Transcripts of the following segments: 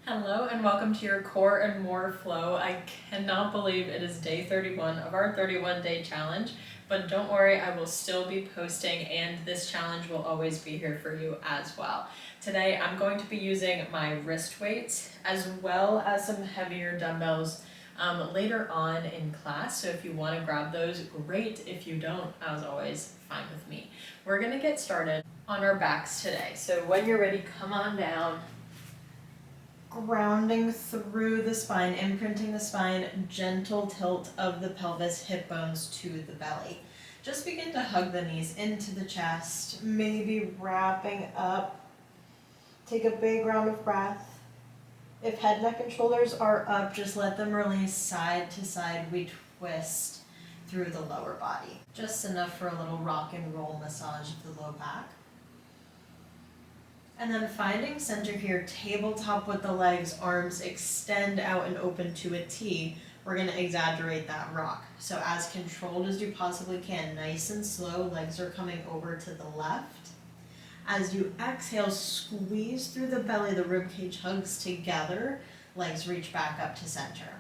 Hello and welcome to your Core and More Flow. I cannot believe it is day 31 of our 31-day challenge, but don't worry, I will still be posting and this challenge will always be here for you as well. Today I'm going to be using my wrist weights as well as some heavier dumbbells later on in class, so if you want to grab those, great. If you don't, as always, fine with me. We're going to get started on our backs today. So when you're ready, come on down. Grounding through the spine, imprinting the spine, gentle tilt of the pelvis, hip bones to the belly. Just begin to hug the knees into the chest, maybe wrapping up. Take a big round of breath. If head, neck, and shoulders are up, just let them release side to side. We twist through the lower body. Just enough for a little rock and roll massage of the low back. And then finding center here, tabletop with the legs, arms extend out and open to a T. We're going to exaggerate that rock. So as controlled as you possibly can, nice and slow, legs are coming over to the left. As you exhale, squeeze through the belly, the rib cage hugs together, legs reach back up to center.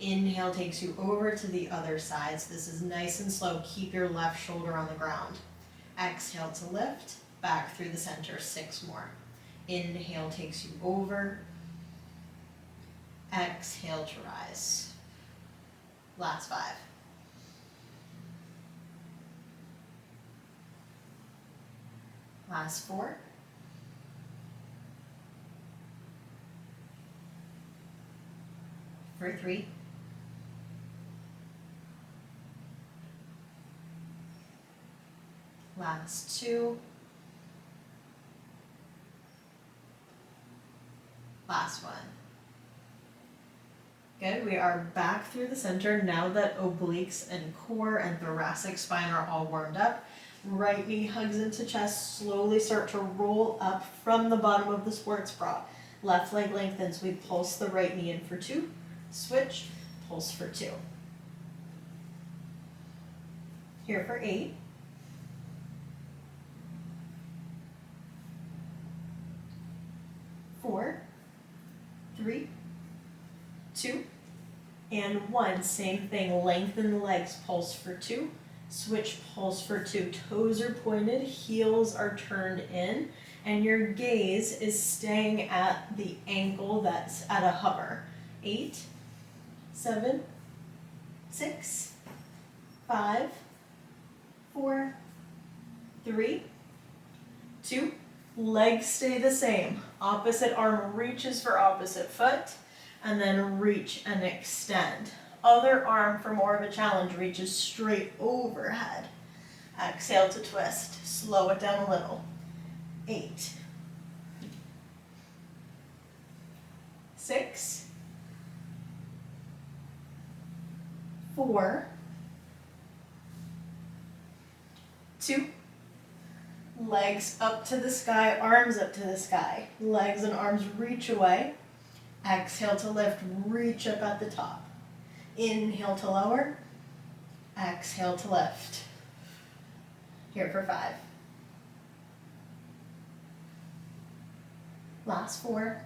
Inhale takes you over to the other side. So this is nice and slow. Keep your left shoulder on the ground. Exhale to lift. Back through the center, 6 more. Inhale takes you over. Exhale to rise. Last 5. Last 4. For 3. Last 2. Last one. Good, we are back through the center now that obliques and core and thoracic spine are all warmed up. Right knee hugs into chest, slowly start to roll up from the bottom of the sports bra. Left leg lengthens, we pulse the right knee in for 2, switch, pulse for 2. Here for 8. 4, 3, 2, and 1. Same thing, lengthen the legs, pulse for 2, switch, pulse for 2. Toes are pointed, heels are turned in, and your gaze is staying at the ankle that's at a hover. 8, 7, 6, 5, 4, 3, 2, legs stay the same. Opposite arm reaches for opposite foot, and then reach and extend. Other arm, for more of a challenge, reaches straight overhead. Exhale to twist. Slow it down a little. 8, 6, 4, 2, legs up to the sky, arms up to the sky. Legs and arms reach away. Exhale to lift, reach up at the top. Inhale to lower. Exhale to lift. Here for 5. Last 4.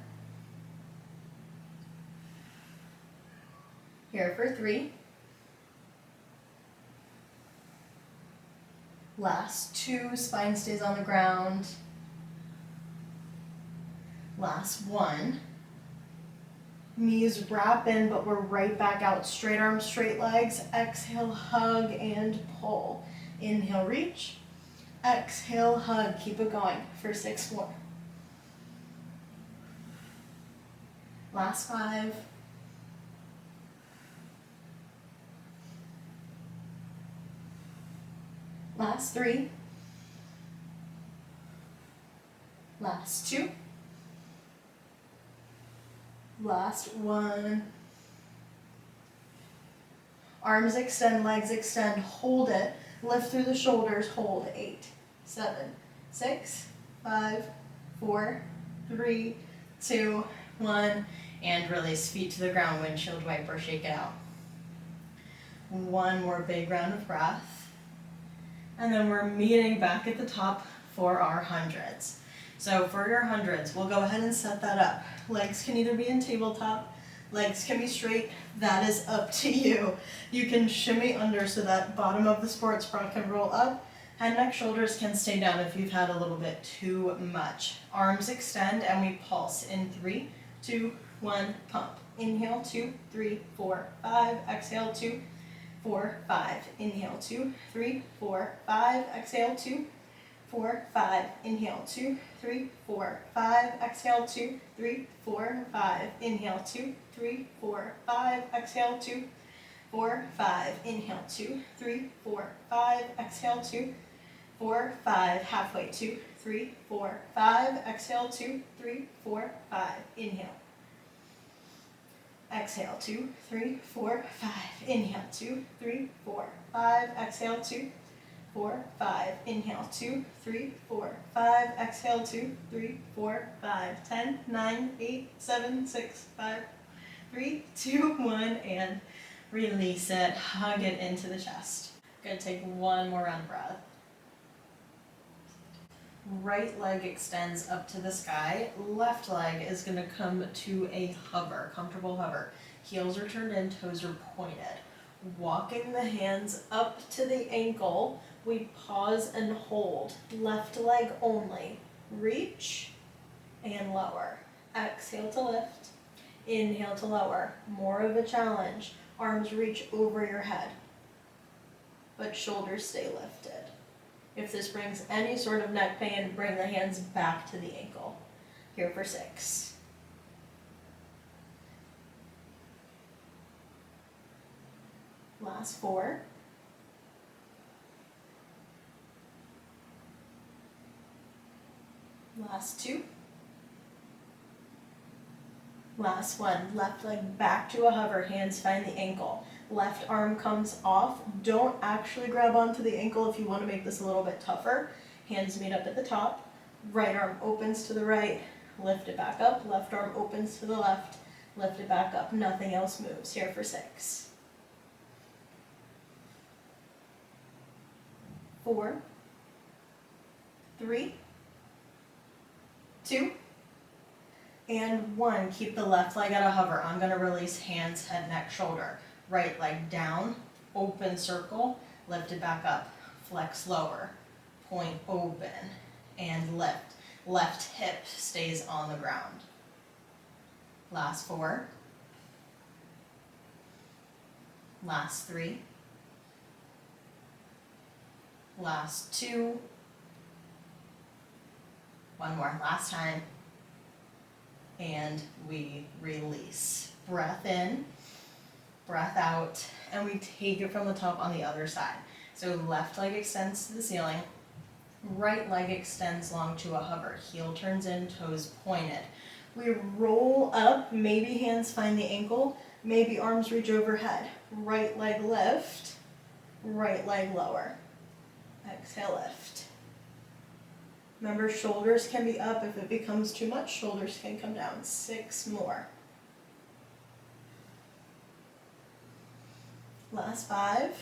Here for 3. Last 2, spine stays on the ground. Last 1. Knees wrap in, but we're right back out. Straight arms, straight legs. Exhale, hug and pull. Inhale, reach. Exhale, hug. Keep it going for 6 more. Last 5. Last 3. Last 2. Last 1. Arms extend, legs extend, hold it. Lift through the shoulders, hold. 8, 7, 6, 5, 4, 3, 2, 1. And release, feet to the ground, windshield wiper, shake it out. 1 more big round of breath. And then we're meeting back at the top for our hundreds. So for your hundreds, we'll go ahead and set that up. Legs can either be in tabletop, legs can be straight, that is up to you. You can shimmy under so that bottom of the sports bra can roll up. Head, neck, shoulders can stay down if you've had a little bit too much. Arms extend and we pulse in 3, 2, 1, pump. Inhale, 2, 3, 4, 5. Exhale, 2, 4, 5. Inhale, 2, 3, 4, 5. Exhale, 2, 4, 5. Inhale, 2, 3, 4, 5. Exhale, 2, 3, 4, 5. Inhale, 2, 3, 4, 5. Exhale, 2, 4, 5. Inhale, 2, 3, 4, 5. Exhale, 2, 4, 5. Halfway, 2, 3, 4, 5. Exhale, 2, 3, 4, 5. Inhale. Exhale, 2, 3, 4, 5. Inhale, 2, 3, 4, 5. Exhale, 2, 4, 5. Inhale, 2, 3, 4, 5. Exhale, 2, 3, 4, 5. 10, 9, 8, 7, 6, 5, 3, 2, 1, and release it. Hug it into the chest. Good, take one more round of breath. Right leg extends up to the sky. Left leg is going to come to a hover, comfortable hover. Heels are turned in, toes are pointed. Walking the hands up to the ankle, we pause and hold. Left leg only. Reach and lower. Exhale to lift. Inhale to lower. More of a challenge. Arms reach over your head, but shoulders stay lifted. If this brings any sort of neck pain, bring the hands back to the ankle. Here for 6. Last 4. Last 2. Last 1. Left leg back to a hover, hands find the ankle. Left arm comes off. Don't actually grab onto the ankle if you want to make this a little bit tougher. Hands meet up at the top. Right arm opens to the right. Lift it back up. Left arm opens to the left. Lift it back up. Nothing else moves. Here for 6. 4. 3. 2. And 1. Keep the left leg at a hover. I'm going to release hands, head, neck, shoulder. Right leg down, open circle, lift it back up, flex lower, point open, and lift. Left hip stays on the ground. Last 4. Last 3. Last 2. One more, last time. And we release. Breath in. Breath out, and we take it from the top on the other side. So left leg extends to the ceiling, right leg extends long to a hover, heel turns in, toes pointed. We roll up, maybe hands find the ankle, maybe arms reach overhead. Right leg lift, right leg lower. Exhale, lift. Remember, shoulders can be up. If it becomes too much, shoulders can come down. 6 more. Last 5.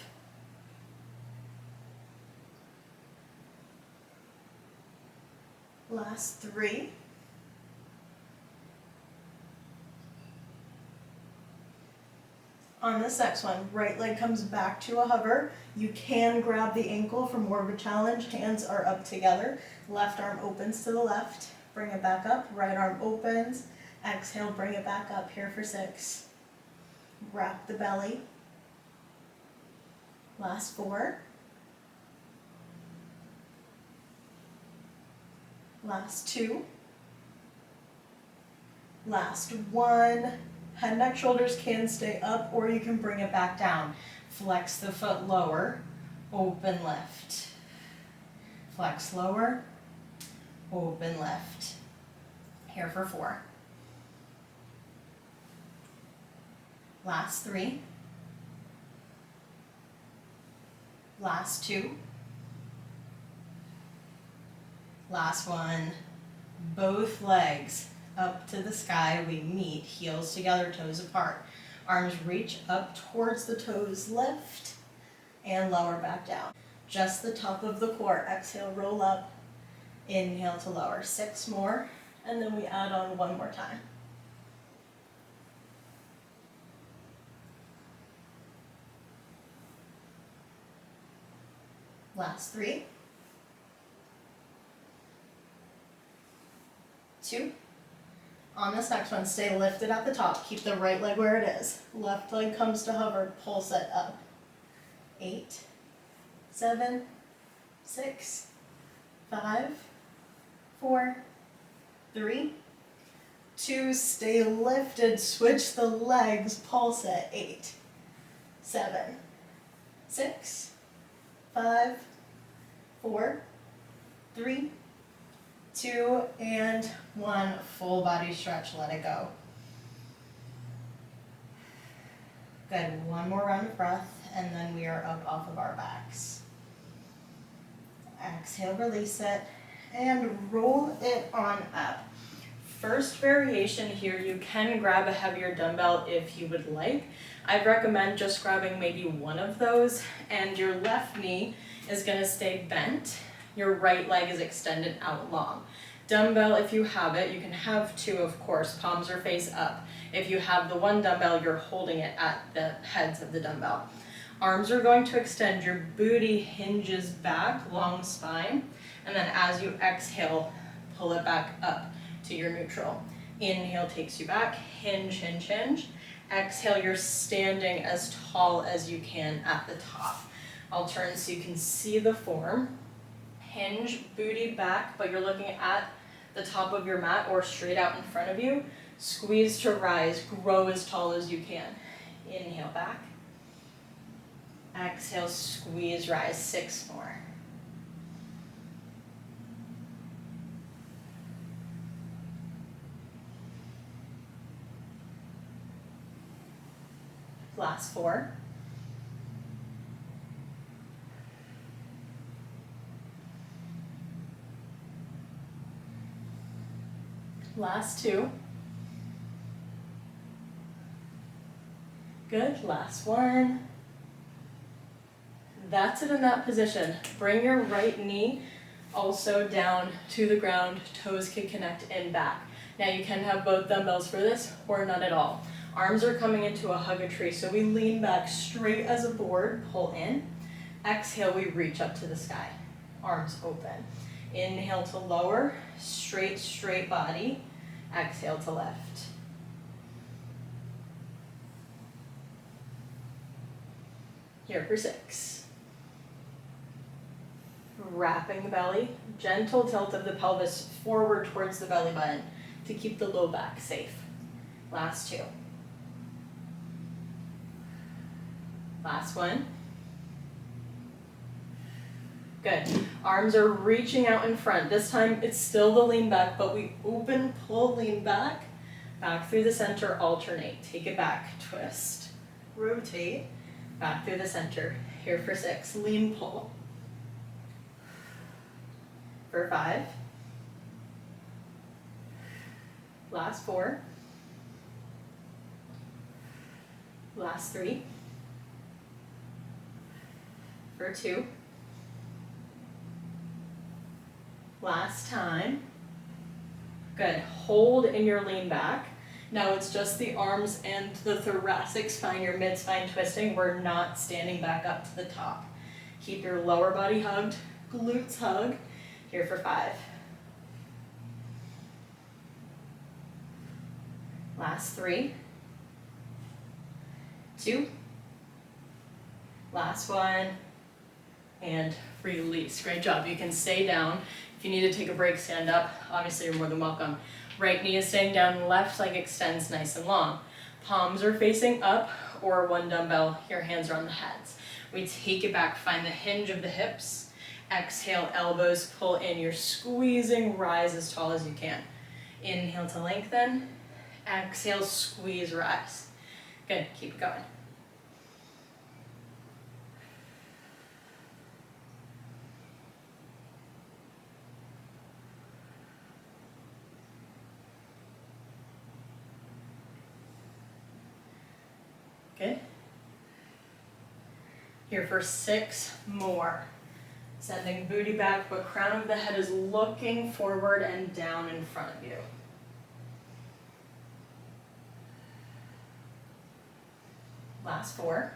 Last 3. On this next one, right leg comes back to a hover. You can grab the ankle for more of a challenge. Hands are up together. Left arm opens to the left. Bring it back up. Right arm opens. Exhale, bring it back up. Here for 6. Wrap the belly. Last 4. Last 2. Last 1. Head, neck, shoulders can stay up, or you can bring it back down. Flex the foot lower, open lift. Flex lower, open lift. Here for 4. Last 3. Last 2. Last 1. Both legs up to the sky. We meet, heels together, toes apart. Arms reach up towards the toes, lift, and lower back down. Just the top of the core. Exhale, roll up. Inhale to lower, 6 more, and then we add on 1 more time. Last 3, 2. On this next one, stay lifted at the top. Keep the right leg where it is. Left leg comes to hover, pulse it up. 8, 7, 6, 5, 4, 3, 2. Stay lifted, switch the legs, pulse it. 8, 7, 6, 5, 4, 3, 2, and 1. Full body stretch, let it go. Good, 1 more round of breath, and then we are up off of our backs. Exhale, release it, and roll it on up. First variation here, you can grab a heavier dumbbell if you would like. I'd recommend just grabbing maybe 1 of those, and your left knee is going to stay bent. Your right leg is extended out long. Dumbbell, if you have it, you can have 2, of course, palms are face up. If you have the 1 dumbbell, you're holding it at the heads of the dumbbell. Arms are going to extend, your booty hinges back, long spine, and then as you exhale, pull it back up to your neutral. Inhale takes you back, hinge, hinge, hinge. Exhale, you're standing as tall as you can at the top. I'll turn so you can see the form. Hinge, booty back, but you're looking at the top of your mat or straight out in front of you. Squeeze to rise, grow as tall as you can. Inhale back. Exhale, squeeze, rise, 6 more. Last 4. Last 2. Good, last 1. That's it in that position. Bring your right knee also down to the ground, toes can connect in back. Now you can have both dumbbells for this or none at all. Arms are coming into a hug a tree, so we lean back straight as a board, pull in. Exhale, we reach up to the sky, arms open. Inhale to lower, straight, straight body. Exhale to lift. Here for 6. Wrapping the belly, gentle tilt of the pelvis forward towards the belly button to keep the low back safe. Last 2. Last 1. Good. Arms are reaching out in front. This time it's still the lean back, but we open, pull, lean back, back through the center, alternate. Take it back, twist, rotate, back through the center. Here for 6, lean, pull. For 5. Last 4. Last 3. For 2. Last time. Good. Hold in your lean back. Now it's just the arms and the thoracic spine, your mid-spine twisting. We're not standing back up to the top. Keep your lower body hugged, glutes hug. Here for 5. Last 3. 2. Last 1. And release. Great job. You can stay down. If you need to take a break, stand up. Obviously, you're more than welcome. Right knee is staying down, left leg extends nice and long. Palms are facing up or 1 dumbbell, your hands are on the heads. We take it back, find the hinge of the hips. Exhale, elbows pull in. You're squeezing, rise as tall as you can. Inhale to lengthen. Exhale, squeeze, rise. Good, keep it going. Good. Here for 6 more. Sending booty back, but crown of the head is looking forward and down in front of you. Last 4.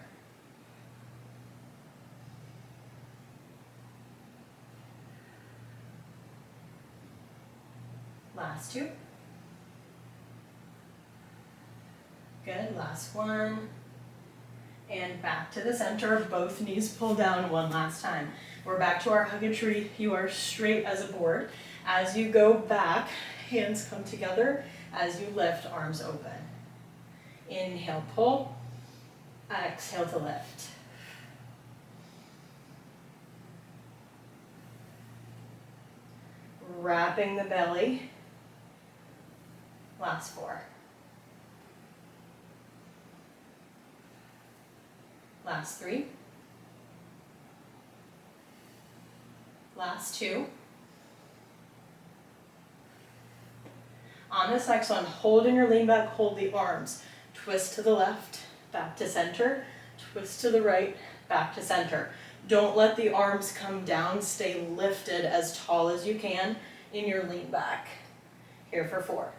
Last 2. Good, last 1. And back to the center, both knees pull down one last time. We're back to our hug a tree. You are straight as a board. As you go back, hands come together. As you lift, arms open. Inhale, pull. Exhale to lift. Wrapping the belly. Last 4. Last 3. Last 2. On this next one, hold in your lean back, hold the arms. Twist to the left, back to center. Twist to the right, back to center. Don't let the arms come down. Stay lifted as tall as you can in your lean back. Here for 4.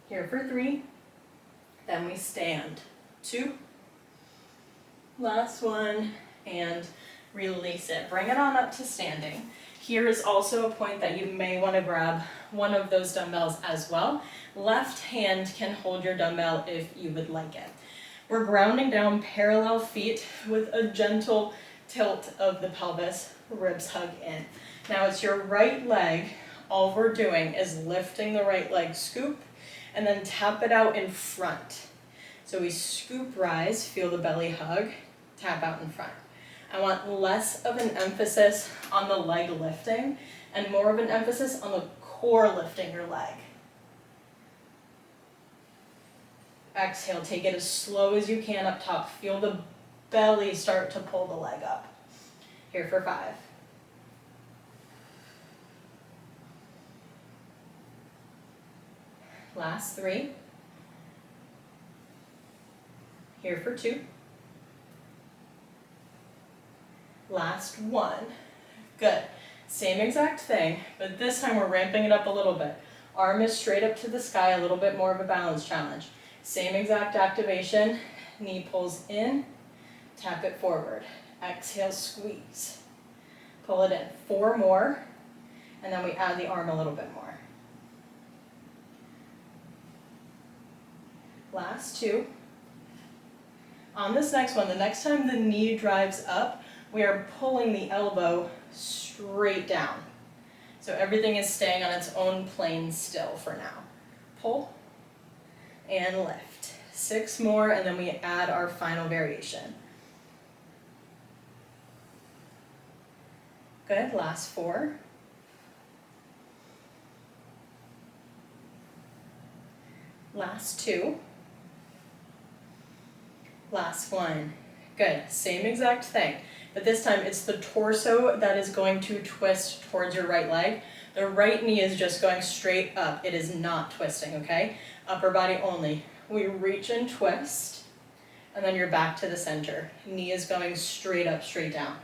Here for 3. Then we stand. 2. Last 1. And release it. Bring it on up to standing. Here is also a point that you may want to grab one of those dumbbells as well. Left hand can hold your dumbbell if you would like it. We're grounding down parallel feet with a gentle tilt of the pelvis, ribs hug in. Now it's your right leg. All we're doing is lifting the right leg, scoop, and then tap it out in front. So we scoop, rise, feel the belly hug, tap out in front. I want less of an emphasis on the leg lifting and more of an emphasis on the core lifting your leg. Exhale, take it as slow as you can up top. Feel the belly start to pull the leg up. Here for 5. Last 3. Here for 2. Last 1. Good. Same exact thing, but this time we're ramping it up a little bit. Arm is straight up to the sky, a little bit more of a balance challenge. Same exact activation. Knee pulls in, tap it forward. Exhale, squeeze. Pull it in. 4 more, and then we add the arm a little bit more. Last 2. On this next one, the next time the knee drives up, we are pulling the elbow straight down. So everything is staying on its own plane still for now. Pull and lift. 6 more, and then we add our final variation. Good, last 4. Last 2. Last 1. Good, same exact thing. But this time it's the torso that is going to twist towards your right leg. The right knee is just going straight up. It is not twisting, okay? Upper body only. We reach and twist, and then you're back to the center. Knee is going straight up, straight down.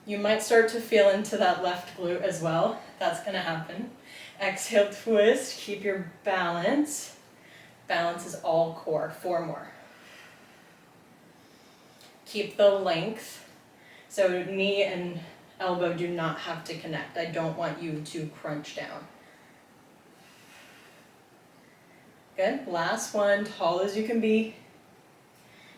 You might start to feel into that left glute as well. That's gonna happen. Exhale, twist, keep your balance. Balance is all core. 4 more. Keep the length, so knee and elbow do not have to connect. I don't want you to crunch down. Good, last 1, tall as you can be.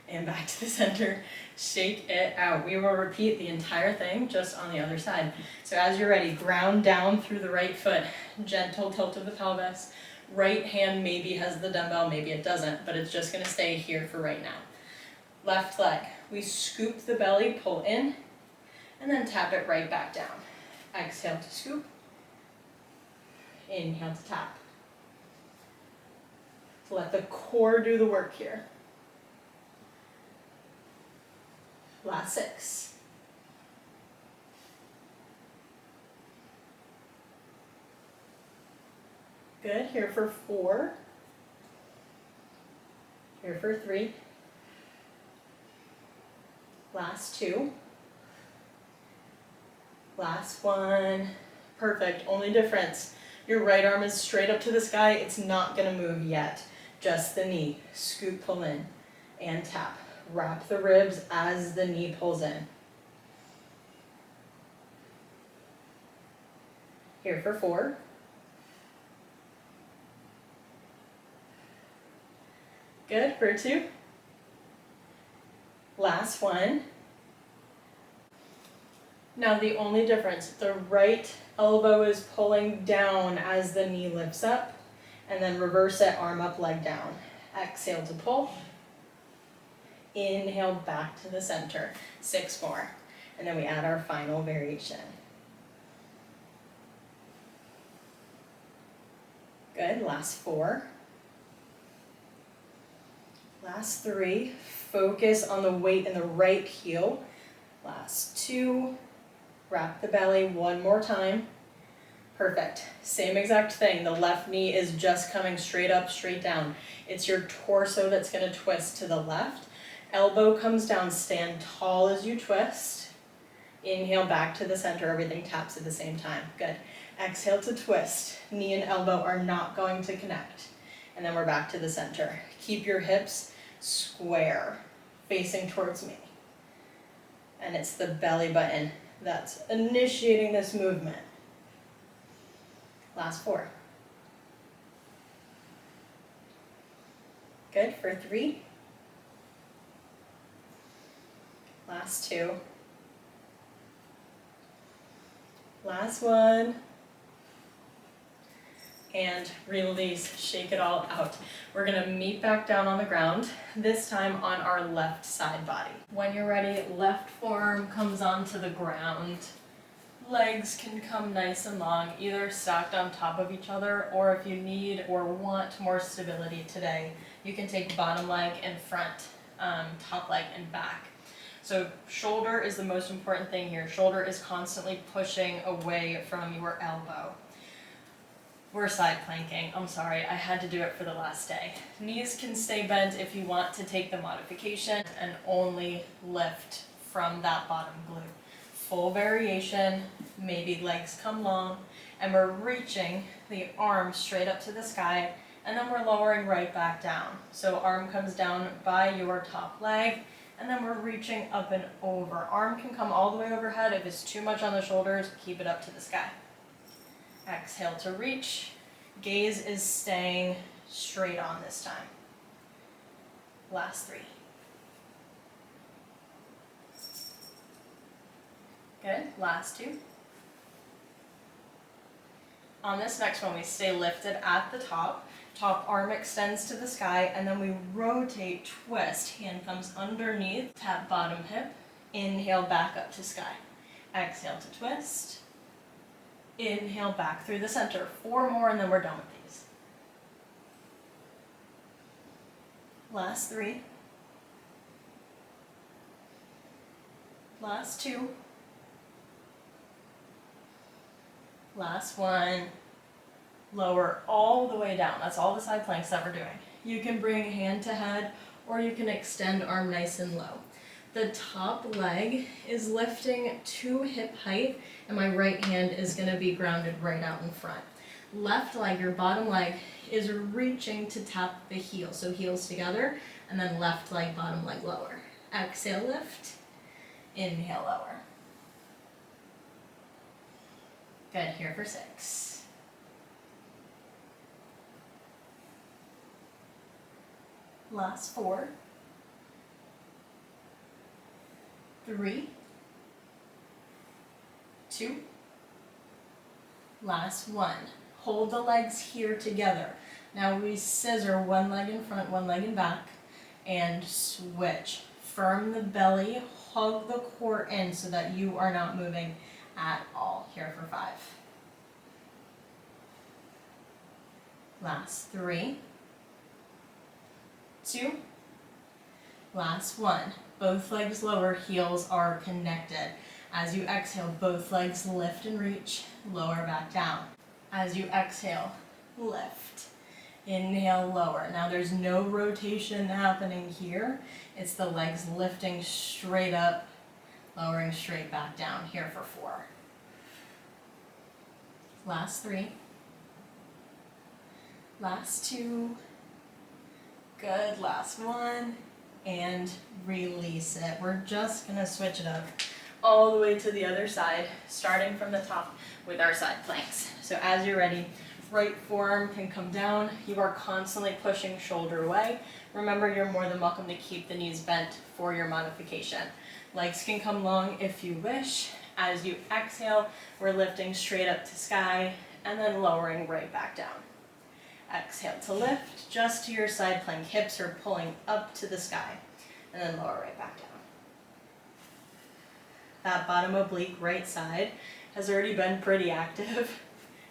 And back to the center, shake it out. We will repeat the entire thing just on the other side. So as you're ready, ground down through the right foot, gentle tilt of the pelvis. Right hand maybe has the dumbbell, maybe it doesn't, but it's just gonna stay here for right now. Left leg, we scoop the belly, pull in, and then tap it right back down. Exhale to scoop, inhale to tap. Let the core do the work here. Last 6. Good, here for 4. Here for 3. Last two. Last one. Perfect. Only difference, your right arm is straight up to the sky. It's not gonna move yet. Just the knee. Scoop, pull in, and tap. Wrap the ribs as the knee pulls in. Here for 4. Good, for 2. Last one. Now the only difference, the right elbow is pulling down as the knee lifts up, and then reverse it, arm up, leg down. Exhale to pull. Inhale back to the center. 6 more. And then we add our final variation. Good, last 4. Last 3. Focus on the weight in the right heel. Last 2. Wrap the belly one more time. Perfect. Same exact thing. The left knee is just coming straight up, straight down. It's your torso that's going to twist to the left. Elbow comes down, stand tall as you twist. Inhale back to the center, everything taps at the same time. Good. Exhale to twist. Knee and elbow are not going to connect. And then we're back to the center. Keep your hips square, facing towards me. And it's the belly button that's initiating this movement. Last 4. Good, for 3. Last 2. Last 1. And release, shake it all out. We're gonna meet back down on the ground, this time on our left side body. When you're ready, left forearm comes onto the ground. Legs can come nice and long, either stacked on top of each other, or if you need or want more stability today, you can take bottom leg in front, top leg in back. So shoulder is the most important thing here. Shoulder is constantly pushing away from your elbow. We're side planking. I'm sorry, I had to do it for the last day. Knees can stay bent if you want to take the modification and only lift from that bottom glute. Full variation, maybe legs come long, and we're reaching the arm straight up to the sky, and then we're lowering right back down. So arm comes down by your top leg, and then we're reaching up and over. Arm can come all the way overhead. If it's too much on the shoulders, keep it up to the sky. Exhale to reach. Gaze is staying straight on this time. Last 3. Good, last 2. On this next one, we stay lifted at the top. Top arm extends to the sky, and then we rotate, twist. Hand comes underneath, tap bottom hip. Inhale back up to sky. Exhale to twist. Inhale back through the center. 4 more and then we're done with these. Last 3. Last 2. Last 1. Lower all the way down. That's all the side planks that we're doing. You can bring hand to head, or you can extend arm nice and low. The top leg is lifting to hip height, and my right hand is going to be grounded right out in front. Left leg, your bottom leg, is reaching to tap the heel. So heels together, and then left leg, bottom leg lower. Exhale, lift. Inhale, lower. Good, here for 6. Last 4. 3, 2, last 1. Hold the legs here together. Now we scissor one leg in front, one leg in back, and switch. Firm the belly, hug the core in so that you are not moving at all. Here for 5. Last 3, 2, last 1. Both legs lower, heels are connected. As you exhale, both legs lift and reach, lower back down. As you exhale, lift. Inhale, lower. Now there's no rotation happening here. It's the legs lifting straight up, lowering straight back down. Here for 4. Last 3. Last 2. Good, last 1. And release it. We're just gonna switch it up all the way to the other side, starting from the top with our side planks. So as you're ready, right forearm can come down. You are constantly pushing shoulder away. Remember, you're more than welcome to keep the knees bent for your modification. Legs can come long if you wish. As you exhale, we're lifting straight up to sky and then lowering right back down. Exhale to lift, just to your side plank. Hips are pulling up to the sky and then lower right back down. That bottom oblique right side has already been pretty active.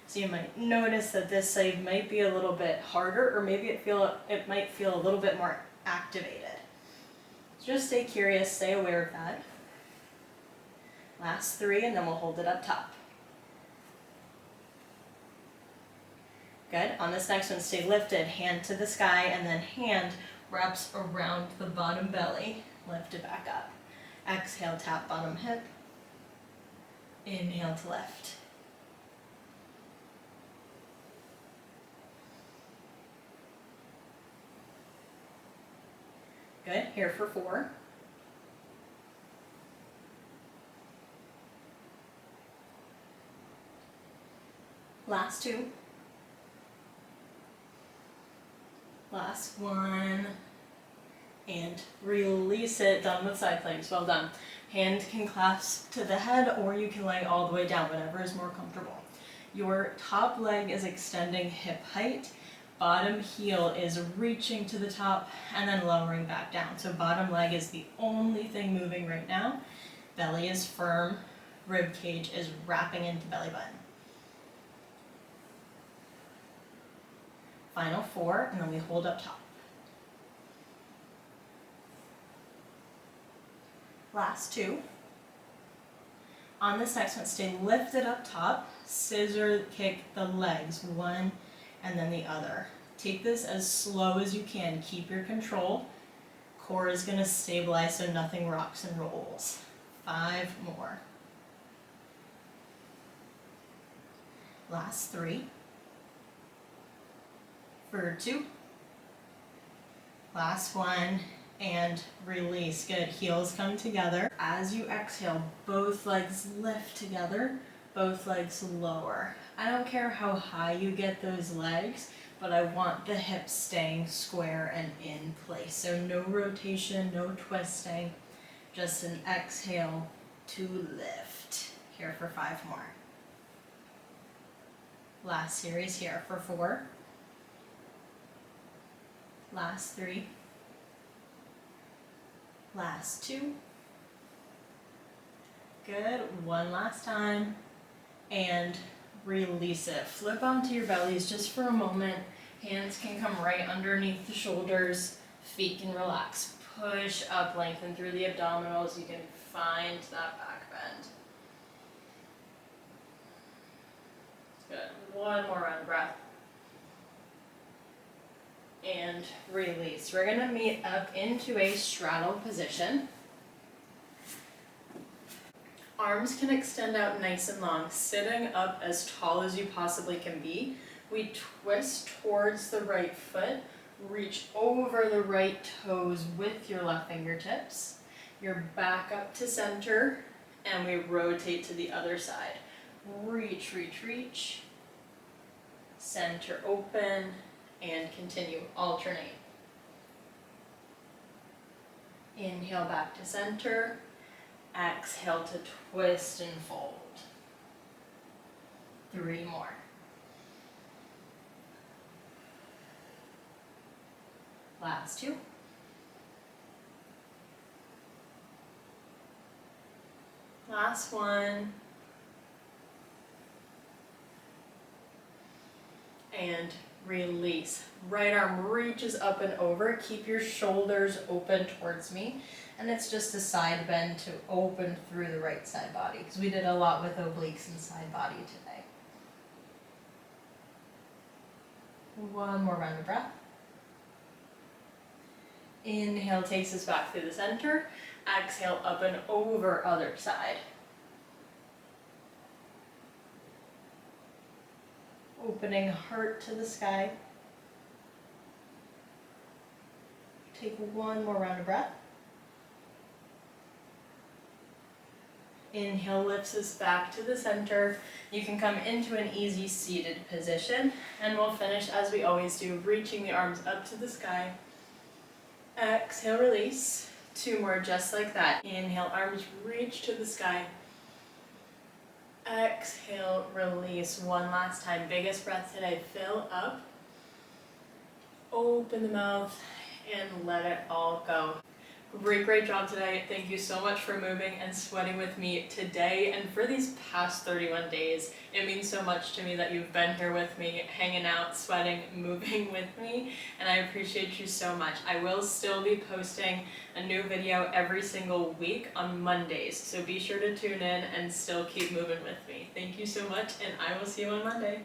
So you might notice that this side might be a little bit harder, or maybe it might feel a little bit more activated. Just stay curious, stay aware of that. Last 3, and then we'll hold it up top. Good. On this next one, stay lifted, hand to the sky, and then hand wraps around the bottom belly. Lift it back up. Exhale, tap bottom hip. Inhale to lift. Good. Here for 4. Last 2. Last 1. And release it. Done with side planks. Well done. Hand can clasp to the head, or you can lay all the way down, whatever is more comfortable. Your top leg is extending hip height. Bottom heel is reaching to the top and then lowering back down. So bottom leg is the only thing moving right now. Belly is firm. Rib cage is wrapping into belly button. Final 4, and then we hold up top. Last 2. On this next one, stay lifted up top. Scissor kick the legs, one and then the other. Take this as slow as you can. Keep your control. Core is going to stabilize so nothing rocks and rolls. 5 more. Last 3. For 2. Last 1. And release. Good. Heels come together. As you exhale, both legs lift together, both legs lower. I don't care how high you get those legs, but I want the hips staying square and in place. So no rotation, no twisting, just an exhale to lift. Here for 5 more. Last series here for 4. Last 3. Last 2. Good. One last time. And release it. Flip onto your bellies just for a moment. Hands can come right underneath the shoulders. Feet can relax. Push up, lengthen through the abdominals. You can find that back bend. Good. One more round of breath. And release. We're going to meet up into a straddle position. Arms can extend out nice and long, sitting up as tall as you possibly can be. We twist towards the right foot, reach over the right toes with your left fingertips. You're back up to center, and we rotate to the other side. Reach, reach, reach. Center open. And continue, alternate. Inhale back to center. Exhale to twist and fold. 3 more. Last 2. Last 1. And release. Right arm reaches up and over. Keep your shoulders open towards me. And it's just a side bend to open through the right side body, because we did a lot with obliques and side body today. One more round of breath. Inhale takes us back through the center. Exhale up and over other side. Opening heart to the sky. Take one more round of breath. Inhale lifts us back to the center. You can come into an easy seated position, and we'll finish as we always do, reaching the arms up to the sky. Exhale, release. Two more just like that. Inhale, arms reach to the sky. Exhale, release. One last time. Biggest breath today. Fill up. Open the mouth and let it all go. Great job today. Thank you so much for moving and sweating with me today and for these past 31 days. It means so much to me that you've been here with me, hanging out, sweating, moving with me, and I appreciate you so much. I will still be posting a new video every single week on Mondays, so be sure to tune in and still keep moving with me. Thank you so much, and I will see you on Monday.